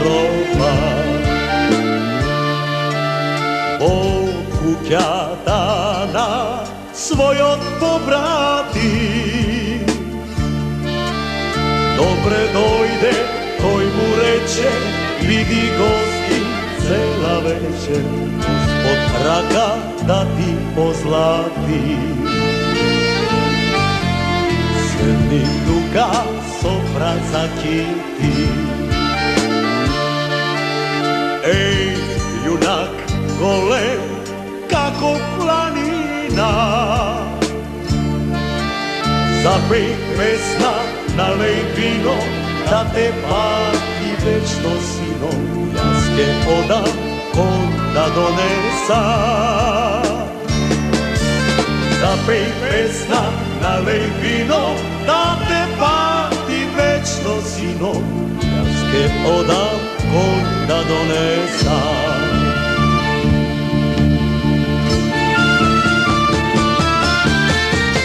Европа. Бог куќата на својот побратим добре дојде, тој му рече, види гости цела вечер, Господ рака да ти позлати. Седни тука со празакити. Еј, јунак голем, како планина, запеј песна, налеј вино, да те пати вечно сино. Јас ке одам кон да донеса. Запеј песна, налеј вино, да те пати вечно сино. Јас ке одам кон да донеса.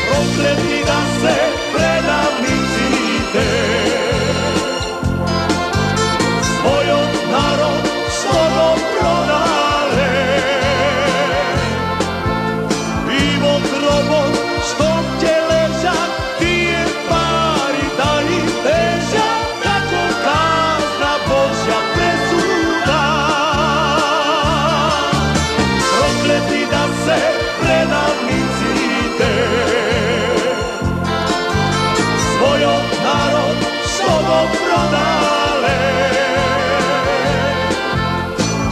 Проклети да се предавниците, својот народ што го продале, и во гробот што ќе лежат тие пари да им тежат како казна Божја пресуда. Проклети да се предавниците, својот народ што го продале,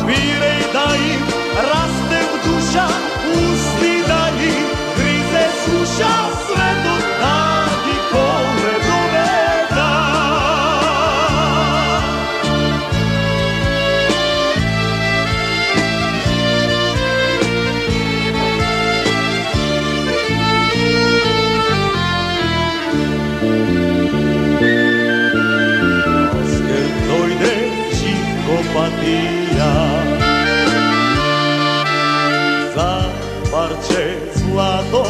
биреј да им расте в душа, пусти да им гризе суша, светот да ги поведоведа. Оскер дојде патија, за парче злато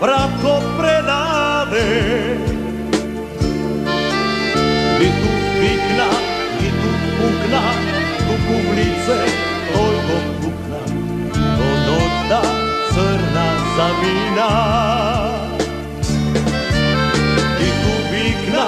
братко предаде. Ниту викна, ниту пукна, туку в лице тој го пукна, до ноќта црна замина. Ниту викна,